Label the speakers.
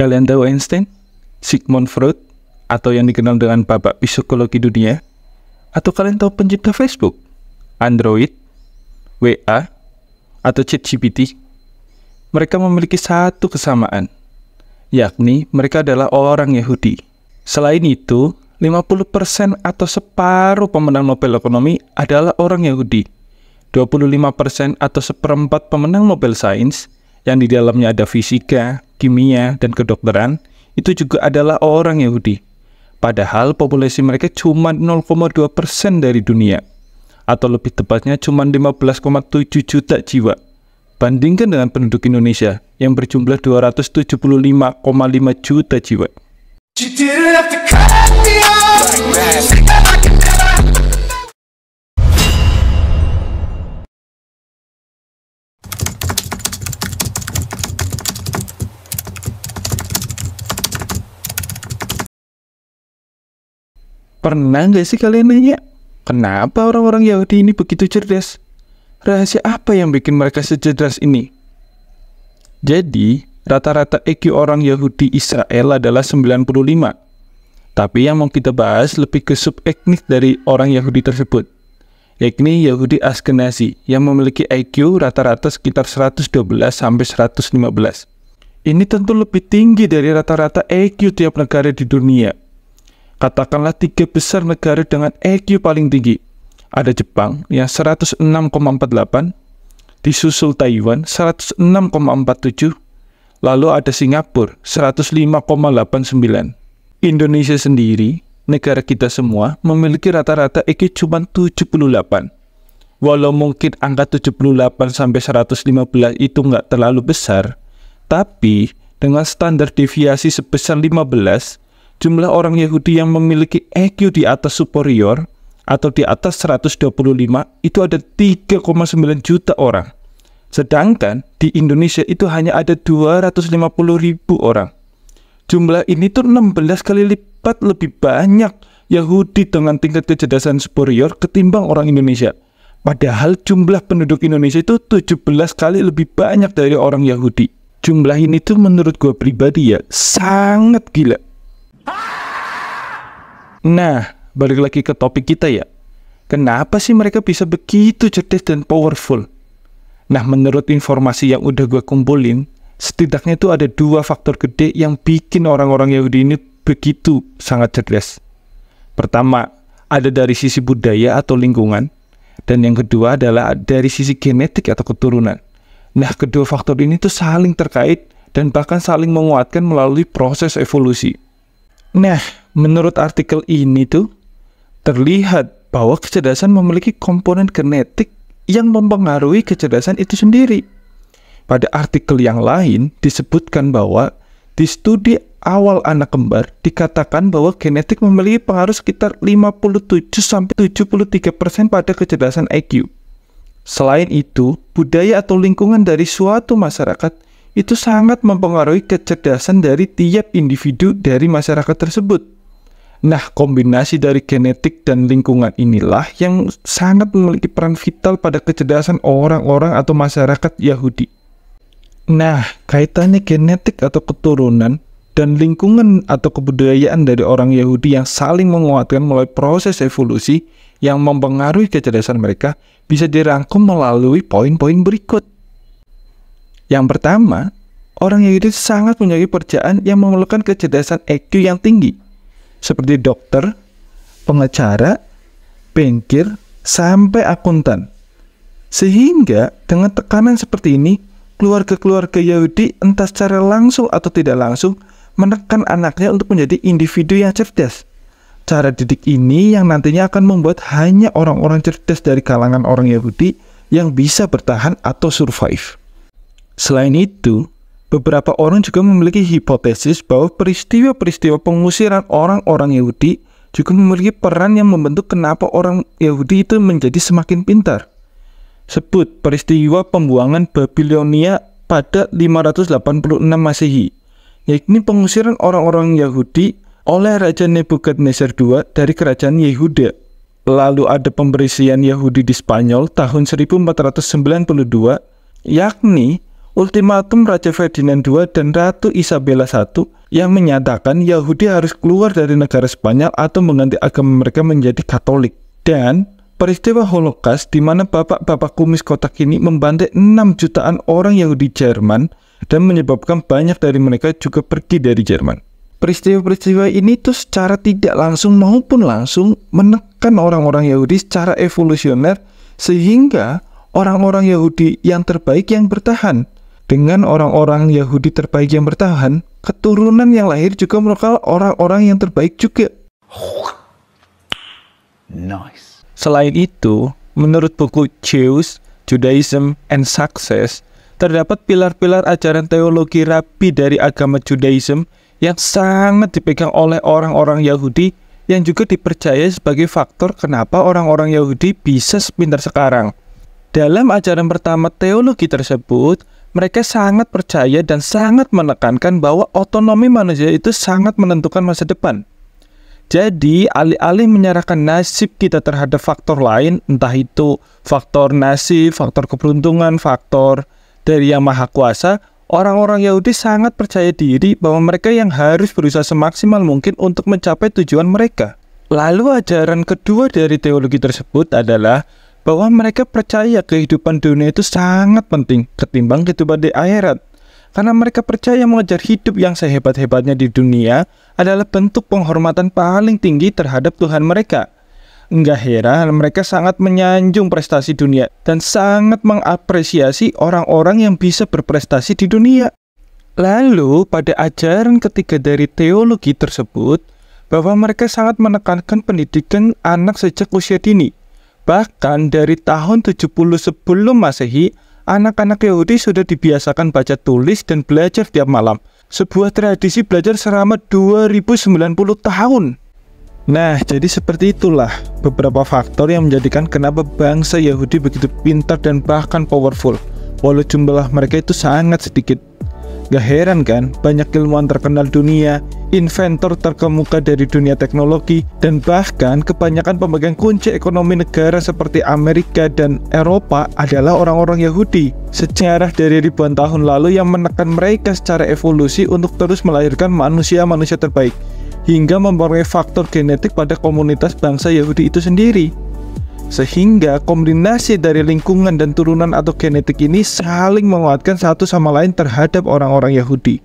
Speaker 1: Kalian tahu Einstein, Sigmund Freud, atau yang dikenal dengan Bapak Psikologi Dunia? Atau kalian tahu pencipta Facebook, Android, WA, atau ChatGPT? Mereka memiliki satu kesamaan, yakni mereka adalah orang Yahudi. Selain itu, 50% atau separuh pemenang Nobel Ekonomi adalah orang Yahudi. 25% atau seperempat pemenang Nobel Sains, yang di dalamnya ada fisika, kimia, dan kedokteran, itu juga adalah orang Yahudi. Padahal populasi mereka cuma 0,2% dari dunia, atau lebih tepatnya cuma 15,7 juta jiwa. Bandingkan dengan penduduk Indonesia yang berjumlah 275,5 juta jiwa. Pernah nggak sih kalian nanya, kenapa orang-orang Yahudi ini begitu cerdas? Rahasia apa yang bikin mereka secerdas ini? Jadi, rata-rata IQ orang Yahudi Israel adalah 95. Tapi yang mau kita bahas lebih ke sub-etnik dari orang Yahudi tersebut, yakni Yahudi Ashkenazi yang memiliki IQ rata-rata sekitar 112-115. Ini tentu lebih tinggi dari rata-rata IQ tiap negara di dunia. Katakanlah 3 besar negara dengan IQ paling tinggi. Ada Jepang yang 106,48, disusul Taiwan 106,47, lalu ada Singapura 105,89. Indonesia sendiri, negara kita semua, memiliki rata-rata IQ cuma 78. Walau mungkin angka 78 sampai 115 itu nggak terlalu besar, tapi dengan standar deviasi sebesar 15, jumlah orang Yahudi yang memiliki IQ di atas superior atau di atas 125 itu ada 3,9 juta orang. Sedangkan di Indonesia itu hanya ada 250.000 orang. Jumlah ini tuh 16 kali lipat lebih banyak Yahudi dengan tingkat kecerdasan superior ketimbang orang Indonesia. Padahal jumlah penduduk Indonesia itu 17 kali lebih banyak dari orang Yahudi. Jumlah ini tuh menurut gue pribadi ya sangat gila. Nah, balik lagi ke topik kita ya. Kenapa sih mereka bisa begitu cerdas dan powerful? Nah, menurut informasi yang udah gue kumpulin, setidaknya itu ada 2 faktor gede yang bikin orang-orang Yahudi ini begitu sangat cerdas. Pertama, ada dari sisi budaya atau lingkungan, dan yang kedua adalah dari sisi genetik atau keturunan. Nah, kedua faktor ini tuh saling terkait dan bahkan saling menguatkan melalui proses evolusi. Nah, menurut artikel ini tuh terlihat bahwa kecerdasan memiliki komponen genetik yang mempengaruhi kecerdasan itu sendiri. Pada artikel yang lain disebutkan bahwa di studi awal anak kembar dikatakan bahwa genetik memiliki pengaruh sekitar 57-73% pada kecerdasan IQ. Selain itu, budaya atau lingkungan dari suatu masyarakat itu sangat mempengaruhi kecerdasan dari tiap individu dari masyarakat tersebut. Nah, kombinasi dari genetik dan lingkungan inilah yang sangat memiliki peran vital pada kecerdasan orang-orang atau masyarakat Yahudi. Nah, kaitannya genetik atau keturunan dan lingkungan atau kebudayaan dari orang Yahudi yang saling menguatkan melalui proses evolusi yang mempengaruhi kecerdasan mereka bisa dirangkum melalui poin-poin berikut. Yang pertama, orang Yahudi sangat memiliki pekerjaan yang memerlukan kecerdasan IQ yang tinggi, seperti dokter, pengacara, bankir, sampai akuntan. Sehingga dengan tekanan seperti ini, keluarga-keluarga Yahudi entah secara langsung atau tidak langsung menekan anaknya untuk menjadi individu yang cerdas. Cara didik ini yang nantinya akan membuat hanya orang-orang cerdas dari kalangan orang Yahudi yang bisa bertahan atau survive. Selain itu, beberapa orang juga memiliki hipotesis bahwa peristiwa-peristiwa pengusiran orang-orang Yahudi juga memiliki peran yang membentuk kenapa orang Yahudi itu menjadi semakin pintar. Sebut peristiwa pembuangan Babilonia pada 586 Masehi, yakni pengusiran orang-orang Yahudi oleh Raja Nebukadnezar II dari kerajaan Yehuda. Lalu ada pembersihan Yahudi di Spanyol tahun 1492, yakni ultimatum Raja Ferdinand II dan Ratu Isabella I yang menyatakan Yahudi harus keluar dari negara Spanyol atau mengganti agama mereka menjadi Katolik. Dan peristiwa Holocaust di mana bapak-bapak kumis kotak ini membantai 6 jutaan orang Yahudi Jerman dan menyebabkan banyak dari mereka juga pergi dari Jerman. Peristiwa-peristiwa ini tuh secara tidak langsung maupun langsung menekan orang-orang Yahudi secara evolusioner sehingga orang-orang Yahudi yang terbaik yang bertahan. Dengan orang-orang Yahudi terbaik yang bertahan, keturunan yang lahir juga merupakan orang-orang yang terbaik juga.
Speaker 2: Nice.
Speaker 1: Selain itu, menurut buku Jews, Judaism, and Success, terdapat pilar-pilar ajaran teologi rabi dari agama Judaism yang sangat dipegang oleh orang-orang Yahudi yang juga dipercaya sebagai faktor kenapa orang-orang Yahudi bisa sepintar sekarang. Dalam ajaran pertama teologi tersebut, mereka sangat percaya dan sangat menekankan bahwa otonomi manusia itu sangat menentukan masa depan. Jadi, alih-alih menyerahkan nasib kita terhadap faktor lain, entah itu faktor nasib, faktor keberuntungan, faktor dari Yang Maha Kuasa, orang-orang Yahudi sangat percaya diri bahwa mereka yang harus berusaha semaksimal mungkin untuk mencapai tujuan mereka. Lalu ajaran kedua dari teologi tersebut adalah bahwa mereka percaya kehidupan dunia itu sangat penting ketimbang kehidupan di akhirat. Karena mereka percaya mengejar hidup yang sehebat-hebatnya di dunia adalah bentuk penghormatan paling tinggi terhadap Tuhan mereka. Enggak heran mereka sangat menyanjung prestasi dunia dan sangat mengapresiasi orang-orang yang bisa berprestasi di dunia. Lalu pada ajaran ketiga dari teologi tersebut, bahwa mereka sangat menekankan pendidikan anak sejak usia dini. Bahkan dari tahun 70 sebelum Masehi, anak-anak Yahudi sudah dibiasakan baca tulis dan belajar tiap malam. Sebuah tradisi belajar selama 2090 tahun. Nah, jadi seperti itulah beberapa faktor yang menjadikan kenapa bangsa Yahudi begitu pintar dan bahkan powerful, walau jumlah mereka itu sangat sedikit. Gak heran kan, banyak ilmuwan terkenal dunia, inventor terkemuka dari dunia teknologi, dan bahkan kebanyakan pemegang kunci ekonomi negara seperti Amerika dan Eropa adalah orang-orang Yahudi. Sejarah dari ribuan tahun lalu yang menekan mereka secara evolusi untuk terus melahirkan manusia-manusia terbaik, hingga mempengaruhi faktor genetik pada komunitas bangsa Yahudi itu sendiri. Sehingga kombinasi dari lingkungan dan turunan atau genetik ini saling menguatkan satu sama lain terhadap orang-orang Yahudi.